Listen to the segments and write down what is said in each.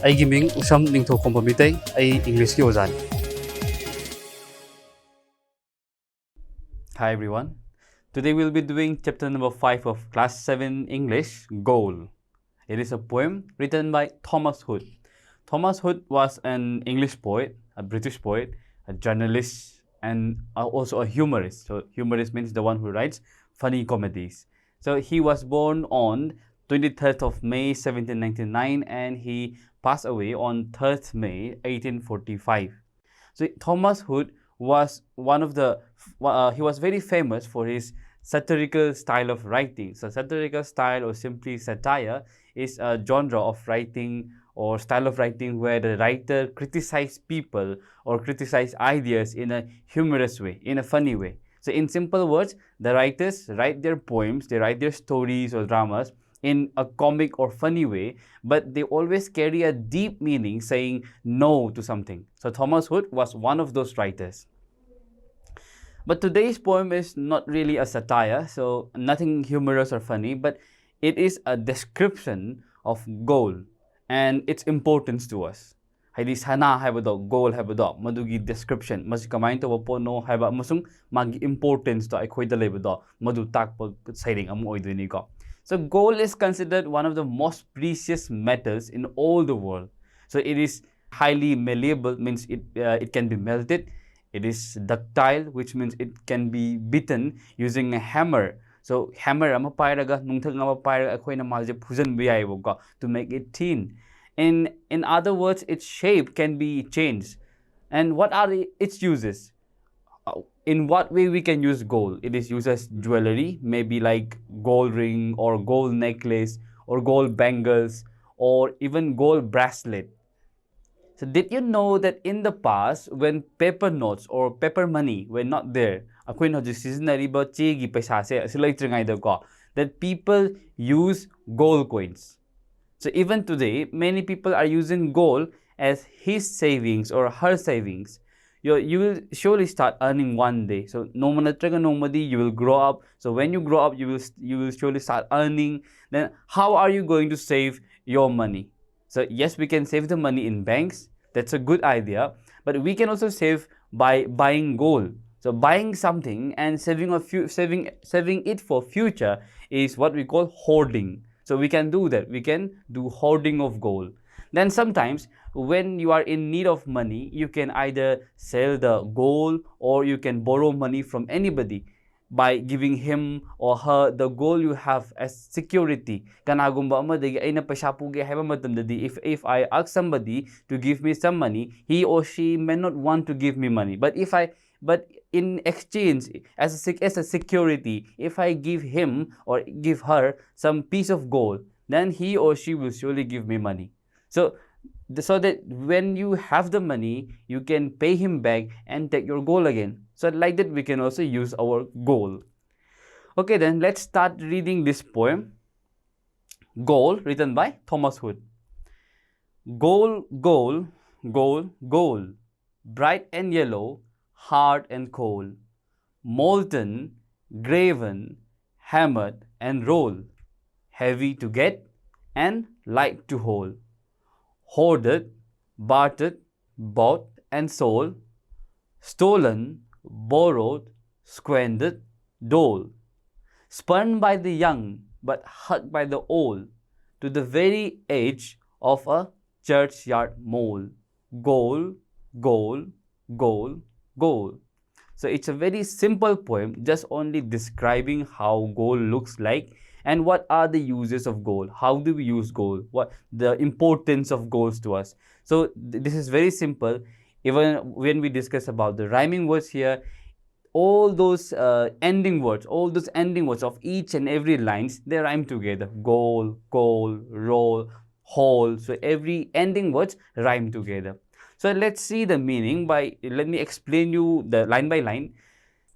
ꯑꯩꯒꯤ ꯃꯤꯡ ꯎꯁꯝ ꯅꯤꯡꯊꯧꯈꯣꯝꯕ ꯃꯤꯇꯩ ꯑꯩ ꯏꯪꯂꯤꯁꯀꯤ ꯑꯣꯖꯥꯅꯤ. Hi everyone. Today we'll be doing chapter number 5 of class 7 English, Goal. It is a poem written by Thomas Hood. Thomas Hood was an English poet, a British poet, a journalist, and also a humorist. So humorist means the one who writes funny comedies. So he was born on 23rd of May 1799 and he passed away on 3rd May 1845. So Thomas Hood was he was very famous for his satirical style of writing. So satirical style, or simply satire, is a genre of writing or style of writing where the writer criticizes people or criticizes ideas in a humorous way, in a funny way. So in simple words, the writers write their poems, they write their stories or dramas in a comic or funny way, but they always carry a deep meaning, saying no to something. So Thomas Hood was one of those writers. But today's poem is not really a satire, so nothing humorous or funny, but it is a description of goal and its importance to us. Haidi sana haibado, goal haibado, madugi description, mas kamain to po no haiba masung mag importance to aikhoida lebado, madu takpo saying amu oiduni ko. So gold is considered one of the most precious metals in all the world. So it is highly malleable, means it can be melted. It is ductile, which means it can be beaten using a hammer. So hammer ama pairaga nungthak ama pairaga akhoina malje phujan bi yaibo to make it thin. In other words, its shape can be changed. And what are its uses? In what way we can use gold? It is used as jewelry, maybe like gold ring or gold necklace or gold bangles or even gold bracelet. So did you know that in the past, when paper notes or paper money were not there, that people use gold coins. So even today, many people are using gold as his savings or her savings. You will surely start earning one day. So normally you will grow up. So when you grow up, you will surely start earning. Then how are you going to save your money? So yes, we can save the money in banks. That's a good idea. But we can also save by buying gold. So buying something and saving it for future is what we call hoarding. So we can do that. We can do hoarding of gold. Then sometimes when you are in need of money, you can either sell the gold or you can borrow money from anybody by giving him or her the gold you have as security. If I ask somebody to give me some money, he or she may not want to give me money. But in exchange, as a security, if I give him or give her some piece of gold, then he or she will surely give me money. So that when you have the money, you can pay him back and take your gold again. So like that, we can also use our gold. Okay, then let's start reading this poem, Gold, written by Thomas Hood. Gold, gold, gold, gold, bright and yellow, hard and cold, molten, graven, hammered and rolled, heavy to get and light to hold, hoarded, bartered, bought and sold, stolen, borrowed, squandered, doled, spurned by the young but hugged by the old, to the very edge of a churchyard mole. Gold, gold, gold, gold. So it's a very simple poem, just only describing how gold looks like and what are the uses of gold. How do we use gold? What the importance of gold to us? So this is very simple. Even when we discuss about the rhyming words here, all those ending words of each and every lines, they rhyme together. Goal, goal, roll, whole. So every ending words rhyme together. So let's see the meaning let me explain you the line by line.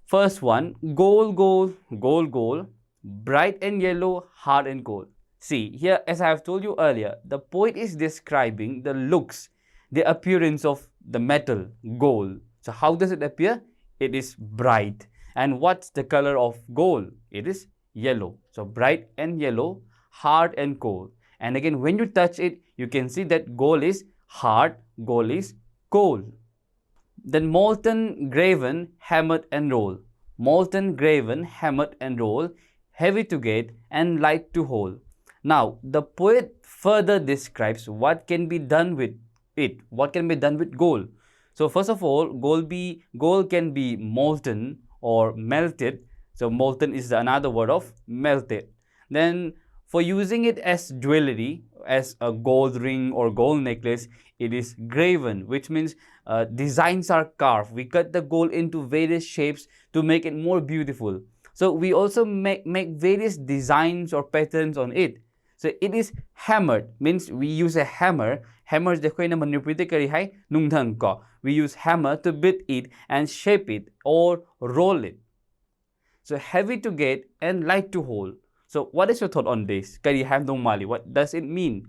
First one, goal, goal, goal, goal, bright and yellow, hard and cold. See, here, as I have told you earlier, the poet is describing the looks, the appearance of the metal, gold. So how does it appear? It is bright. And what's the color of gold? It is yellow. So bright and yellow, hard and cold. And again, when you touch it, you can see that gold is hard, gold is cold. Then molten, graven, hammered and roll. Molten, graven, hammered and roll, heavy to get and light to hold. Now, the poet further describes what can be done with it, what can be done with gold. So first of all, gold can be molten or melted. So molten is another word of melted. Then for using it as jewelry, as a gold ring or gold necklace, it is graven, which means designs are carved. We cut the gold into various shapes to make it more beautiful. So we also make various designs or patterns on it. So it is hammered, means we use a hammer. Hammer is the manipulate kari hai nungthang ko. We use hammer to beat it and shape it or roll it. So heavy to get and light to hold. So what is your thought on this? Kari ham dong mali. What does it mean?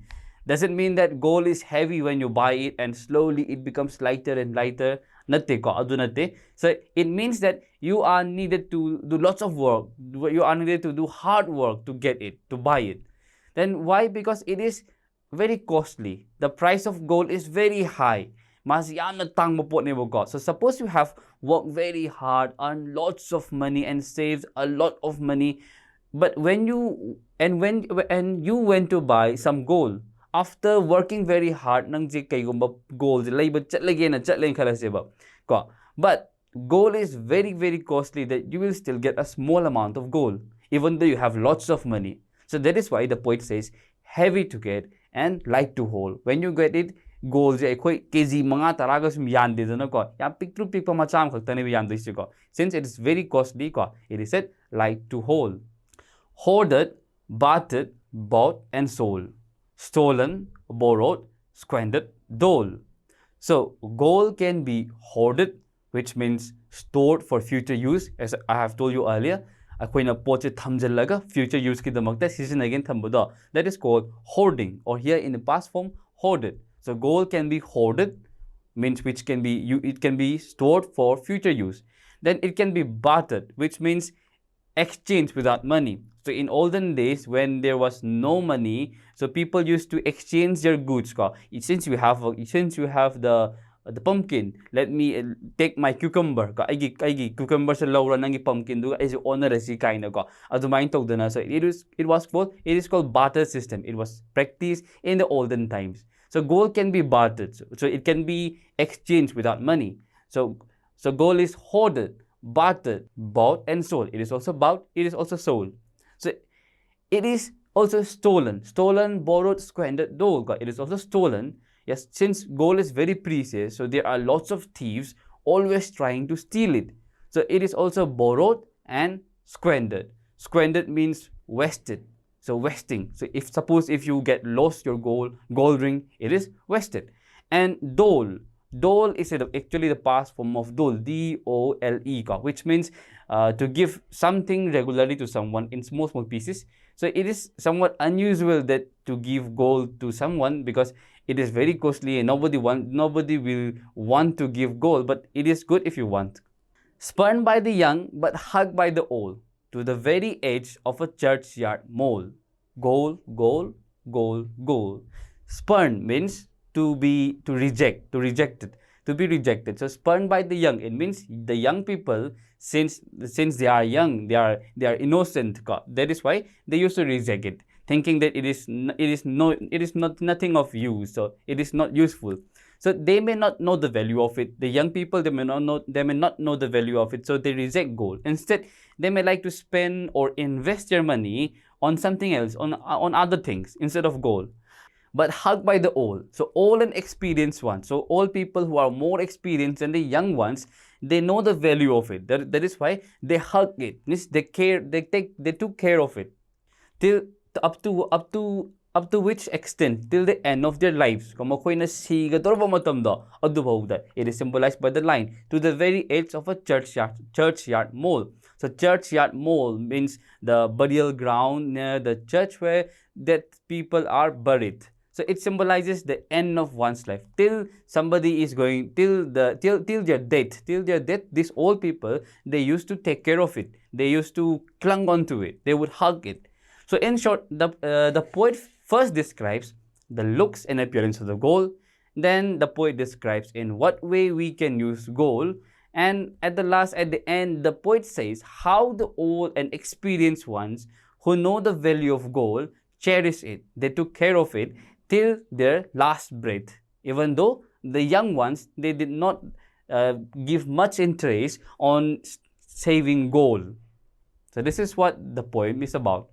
Does it mean that gold is heavy when you buy it and slowly it becomes lighter and lighter? Natte ko, adu natte. So it means that you are needed to do lots of work. You are needed to do hard work to get it, to buy it. Then why? Because it is very costly. The price of gold is very high. Mas yan na tang mo po ni God. So suppose you have worked very hard, earned lots of money and saved a lot of money, but when you went to buy some gold, after working very hard nang ji kay gold labor chatlagen khala seba ko, but gold is very very costly that you will still get a small amount of gold even though you have lots of money. So that is why the poet says heavy to get and light to hold. When you get it, gold je khoi kg manga taraga sum yan de na ko ya pikru pikpa macham khaktani yan de ko, since it is very costly ko, it is said light to hold. Hoarded, bartered, bought and sold. Stolen, borrowed, squandered, doled. So gold can be hoarded, which means stored for future use, as I have told you earlier. Akoina poche thamjallaga future use ki damakta season again thambado. That is called hoarding, or here in the past form hoarded. So gold can be hoarded, means which can be it can be stored for future use. Then it can be bartered, which means exchange without money. So in olden days when there was no money, so people used to exchange their goods. Since you have the pumpkin, let me take my cucumber. Aigi cucumber sa laura nangi pumpkin do is honor si kaina ko. Adumain togdana. So it is called barter system. It was practiced in the olden times. So gold can be bartered. So it can be exchanged without money. So gold is hoarded, bartered, bought and sold. It is also bought, it is also sold. So it is also stolen, borrowed, squandered, doled. It is also stolen. Yes, since gold is very precious, so there are lots of thieves always trying to steal it. So it is also borrowed and squandered. Squandered means wasted. So wasting. So suppose if you get lost your gold ring, it is wasted. And dole. Dole is actually the past form of dole, D-O-L-E, which means to give something regularly to someone in small pieces. So it is somewhat unusual that to give gold to someone because it is very costly and nobody will want to give gold, but it is good if you want. Spurned by the young but hugged by the old, to the very edge of a churchyard mole. Gold, gold, gold, gold. Spurned means to be rejected. So spurned by the young, it means the young people, since they are young, they are innocent. That is why they used to reject it, thinking that it is not nothing of use, so it is not useful. So they may not know the value of it. The young people, they may not know the value of it, so they reject gold. Instead, they may like to spend or invest their money on something else, on other things instead of gold. But hugged by the old. So old and experienced ones. So old people who are more experienced than the young ones, they know the value of it. That is why they hug it. Means they took care of it. Till up to which extent? Till the end of their lives. It is symbolized by the line, to the very edge of a churchyard mole. So churchyard mole means the burial ground near the church where that people are buried. So it symbolizes the end of one's life. Till somebody is going, till their death, these old people, they used to take care of it. They used to cling on to it. They would hug it. So in short, the poet first describes the looks and appearance of the gold. Then the poet describes in what way we can use gold. And at the end, the poet says how the old and experienced ones who know the value of gold cherish it. They took care of it till their last breath. Even though the young ones, they did not give much interest on saving gold. So this is what the poem is about.